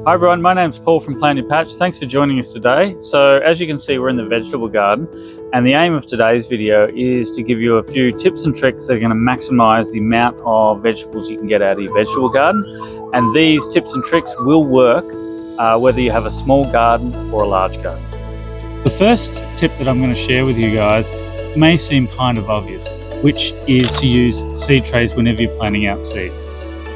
Hi everyone, my name's Paul from Plant Your Patch. Thanks for joining us today. So as you can see, we're in the vegetable garden, and the aim of today's video is to give you a few tips and tricks that are going to maximize the amount of vegetables you can get out of your vegetable garden. And these tips and tricks will work whether you have a small garden or a large garden. The first tip that I'm going to share with you guys may seem kind of obvious, which is to use seed trays whenever you're planting out seeds.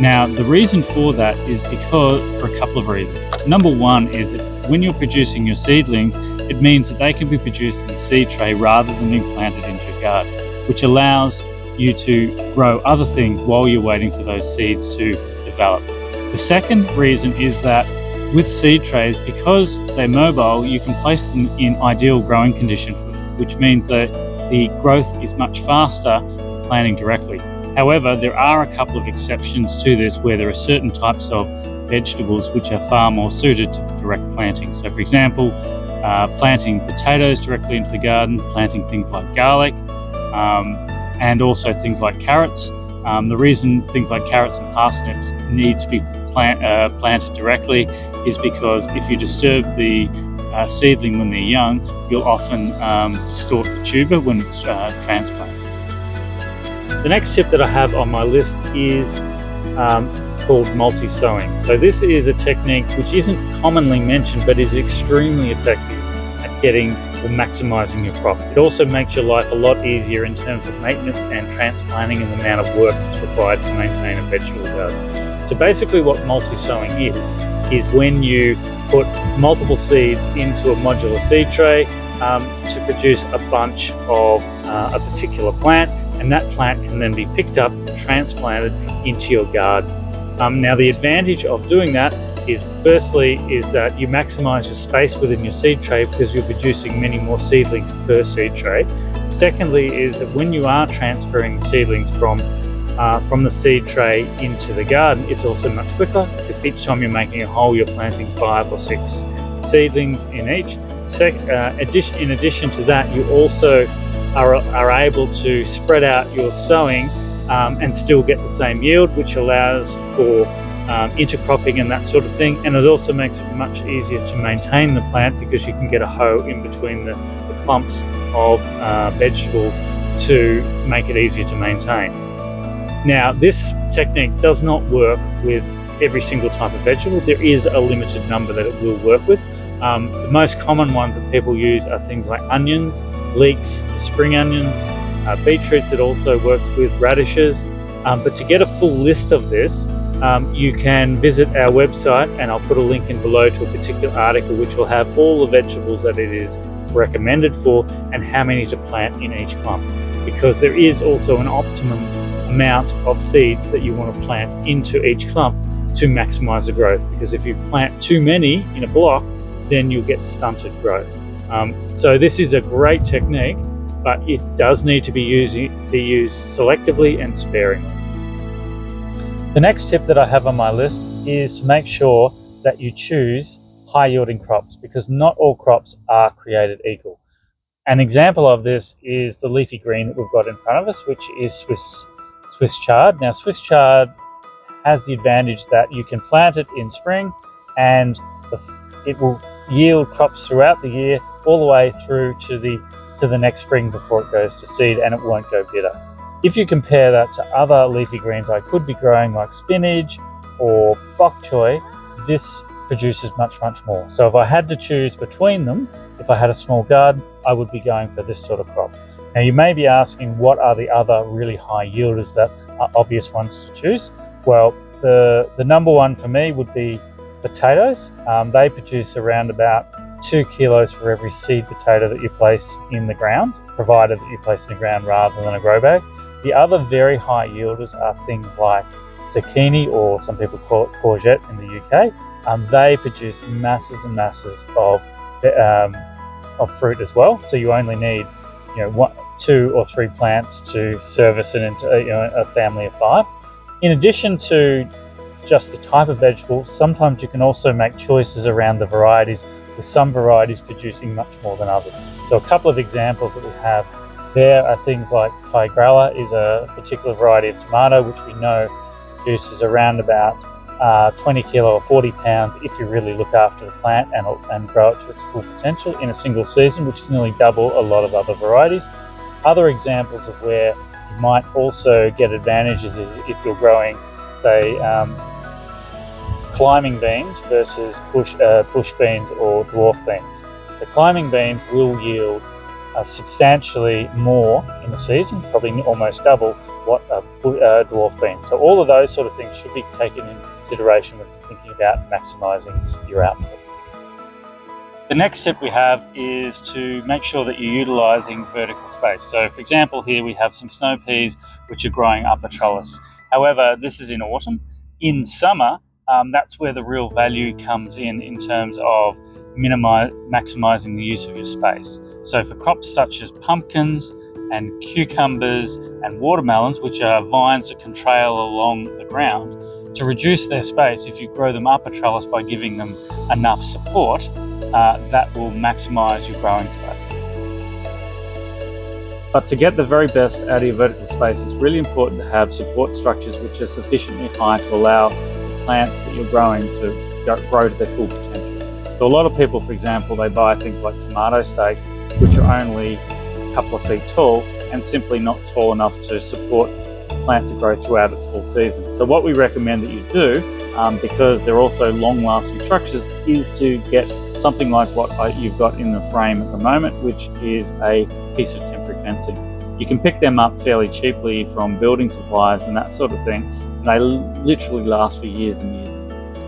Now, the reason for that is for a couple of reasons. Number one is that when you're producing your seedlings, it means that they can be produced in the seed tray rather than being planted into your garden, which allows you to grow other things while you're waiting for those seeds to develop. The second reason is that with seed trays, because they're mobile, you can place them in ideal growing conditions, which means that the growth is much faster planting directly. However, there are a couple of exceptions to this where there are certain types of vegetables which are far more suited to direct planting. So for example, planting potatoes directly into the garden, planting things like garlic, and also things like carrots. The reason things like carrots and parsnips need to be planted directly is because if you disturb the seedling when they're young, you'll often distort the tuber when it's transplanted. The next tip that I have on my list is called multi-sowing. So this is a technique which isn't commonly mentioned but is extremely effective at getting or maximizing your crop. It also makes your life a lot easier in terms of maintenance and transplanting and the amount of work that's required to maintain a vegetable garden. So basically what multi-sowing is when you put multiple seeds into a modular seed tray to produce a bunch of a particular plant, and that plant can then be picked up and transplanted into your garden. Now the advantage of doing that is firstly is that you maximize your space within your seed tray because you're producing many more seedlings per seed tray. Secondly is that when you are transferring seedlings from the seed tray into the garden, it's also much quicker because each time you're making a hole, you're planting 5 or 6 seedlings in each. In addition to that, you also are able to spread out your sowing and still get the same yield, which allows for intercropping and that sort of thing. And it also makes it much easier to maintain the plant because you can get a hoe in between the clumps of vegetables to make it easier to maintain. Now, this technique does not work with every single type of vegetable. There is a limited number that it will work with. The most common ones that people use are things like onions, leeks, spring onions, beetroots. It also works with radishes. But to get a full list of this, you can visit our website, and I'll put a link in below to a particular article which will have all the vegetables that it is recommended for and how many to plant in each clump, because there is also an optimum amount of seeds that you want to plant into each clump to maximize the growth, because if you plant too many in a block, then you'll get stunted growth. So this is a great technique, but it does need to be used selectively and sparingly. The next tip that I have on my list is to make sure that you choose high yielding crops, because not all crops are created equal. An example of this is the leafy green that we've got in front of us, which is Swiss chard. Now, Swiss chard has the advantage that you can plant it in spring and it will yield crops throughout the year all the way through to the next spring before it goes to seed, and it won't go bitter. If you compare that to other leafy greens I could be growing like spinach or bok choy, this produces much more. So if I had to choose between them, if I had a small garden, I would be going for this sort of crop. Now you may be asking, what are the other really high yielders that are obvious ones to choose? Well, the number one for me would be potatoes. They produce around about 2 kilos for every seed potato that you place in the ground, provided that you place in the ground rather than a grow bag. The other very high yielders are things like zucchini, or some people call it courgette in the UK. They produce masses and masses of fruit as well. So you only need 2 or 3 plants to service a family of 5. In addition to just the type of vegetables, sometimes you can also make choices around the varieties, with some varieties producing much more than others. So a couple of examples that we have there are things like Kai Gralla is a particular variety of tomato which we know produces around about 20 kilo or 40 pounds if you really look after the plant and grow it to its full potential in a single season, which is nearly double a lot of other varieties. Other examples of where you might also get advantages is if you're growing, say, climbing beans versus bush beans or dwarf beans. So climbing beans will yield substantially more in the season, probably almost double what a dwarf bean. So all of those sort of things should be taken into consideration when thinking about maximising your output. The next tip we have is to make sure that you're utilising vertical space. So for example, here we have some snow peas which are growing up a trellis. However, this is in autumn. In summer, that's where the real value comes in terms of maximising the use of your space. So for crops such as pumpkins and cucumbers and watermelons, which are vines that can trail along the ground, to reduce their space, if you grow them up a trellis by giving them enough support, that will maximise your growing space. But to get the very best out of your vertical space, it's really important to have support structures which are sufficiently high to allow the plants that you're growing to grow to their full potential. So a lot of people, for example, they buy things like tomato stakes, which are only a couple of feet tall and simply not tall enough to support the plant to grow throughout its full season. So what we recommend that you do, because they're also long-lasting structures, is to get something like what you've got in the frame at the moment, which is a piece of temporary fencing. You can pick them up fairly cheaply from building supplies and that sort of thing, and they literally last for years and years and years.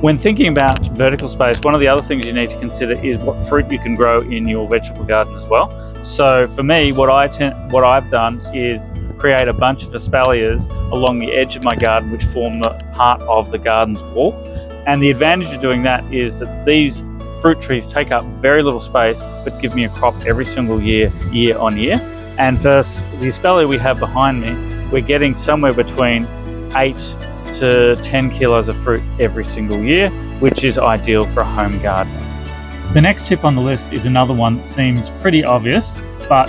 When thinking about vertical space, one of the other things you need to consider is what fruit you can grow in your vegetable garden as well. So for me, what I've done is create a bunch of espaliers along the edge of my garden, which form the part of the garden's wall. And the advantage of doing that is that these fruit trees take up very little space, but give me a crop every single year, year on year. And for the espalier we have behind me, we're getting somewhere between 8 to 10 kilos of fruit every single year, which is ideal for a home garden. The next tip on the list is another one that seems pretty obvious, but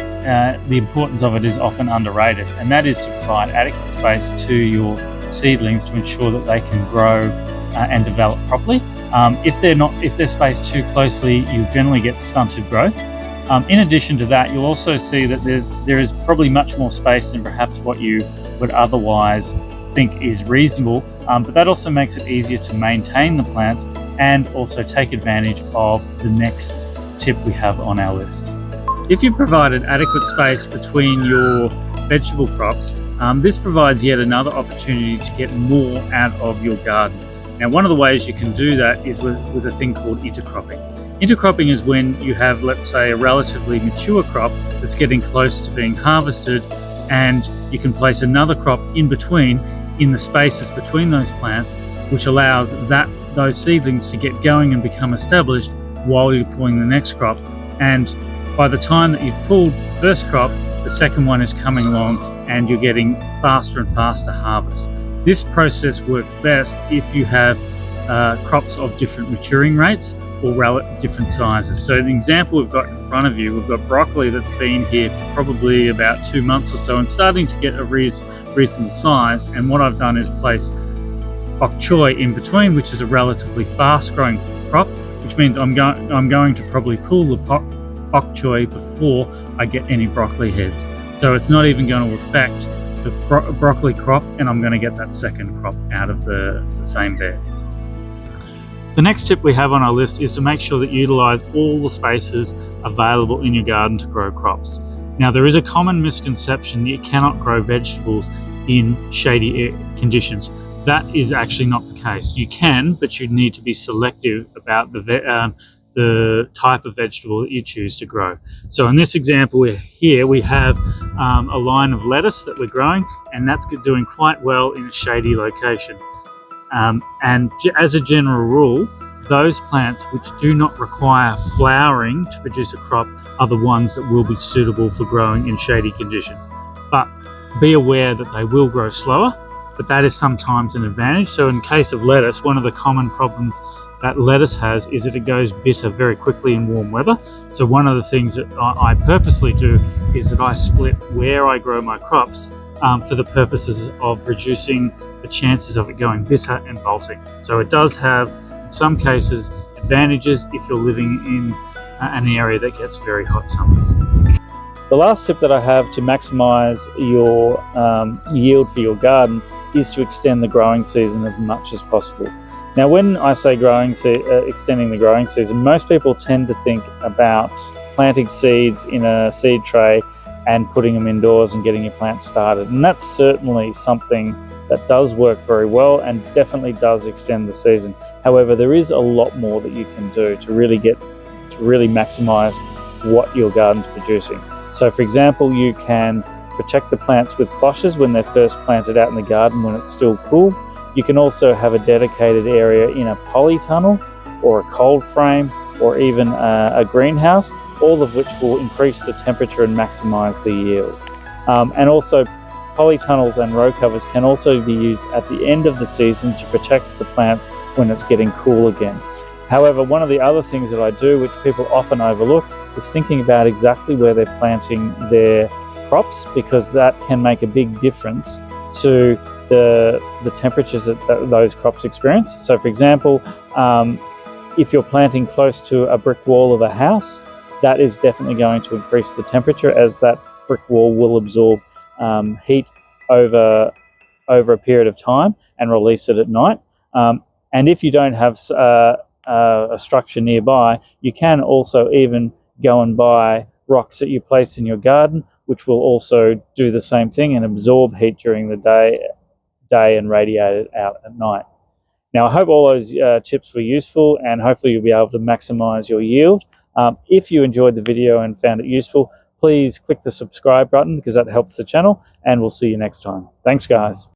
the importance of it is often underrated, and that is to provide adequate space to your seedlings to ensure that they can grow and develop properly. If they're spaced too closely, you'll generally get stunted growth. In addition to that, you'll also see that there is probably much more space than perhaps what you would otherwise think is reasonable, but that also makes it easier to maintain the plants and also take advantage of the next tip we have on our list. If you provided adequate space between your vegetable crops, this provides yet another opportunity to get more out of your garden. Now, one of the ways you can do that is with a thing called intercropping. Intercropping is when you have, let's say, a relatively mature crop that's getting close to being harvested, and you can place another crop in between, in the spaces between those plants, which allows those seedlings to get going and become established while you're pulling the next crop. And by the time that you've pulled the first crop, the second one is coming along and you're getting faster and faster harvest. This process works best if you have crops of different maturing rates or different sizes. So the example we've got in front of you, we've got broccoli that's been here for probably about 2 months or so and starting to get a reasonable size. And what I've done is place bok choy in between, which is a relatively fast growing crop, which means I'm going to probably pull the bok choy before I get any broccoli heads. So it's not even going to affect the broccoli crop, and I'm going to get that second crop out of the same bed. The next tip we have on our list is to make sure that you utilize all the spaces available in your garden to grow crops. Now, there is a common misconception that you cannot grow vegetables in shady conditions. That is actually not the case. You can, but you need to be selective about the type of vegetable that you choose to grow. So in this example here, we have a line of lettuce that we're growing, and that's doing quite well in a shady location. And as a general rule, those plants which do not require flowering to produce a crop are the ones that will be suitable for growing in shady conditions. But be aware that they will grow slower, but that is sometimes an advantage. So in case of lettuce, one of the common problems that lettuce has is that it goes bitter very quickly in warm weather. So one of the things that I purposely do is that I split where I grow my crops for the purposes of reducing the chances of it going bitter and bolting. So it does have, in some cases, advantages if you're living in an area that gets very hot summers. The last tip that I have to maximize your yield for your garden is to extend the growing season as much as possible. Now, when I say extending the growing season, most people tend to think about planting seeds in a seed tray and putting them indoors and getting your plant started. And that's certainly something that does work very well and definitely does extend the season. However, there is a lot more that you can do to really maximize what your garden's producing. So for example, you can protect the plants with cloches when they're first planted out in the garden when it's still cool. You can also have a dedicated area in a polytunnel or a cold frame or even a greenhouse, all of which will increase the temperature and maximize the yield. And also polytunnels and row covers can also be used at the end of the season to protect the plants when it's getting cool again. However, one of the other things that I do, which people often overlook, is thinking about exactly where they're planting their crops, because that can make a big difference to the temperatures that those crops experience. So for example, if you're planting close to a brick wall of a house, that is definitely going to increase the temperature, as that brick wall will absorb heat over a period of time and release it at night. And if you don't have a structure nearby, you can also even go and buy rocks that you place in your garden, which will also do the same thing and absorb heat during the day and radiate it out at night. Now, I hope all those tips were useful, and hopefully you'll be able to maximize your yield. If you enjoyed the video and found it useful, please click the subscribe button, because that helps the channel, and we'll see you next time. Thanks, guys.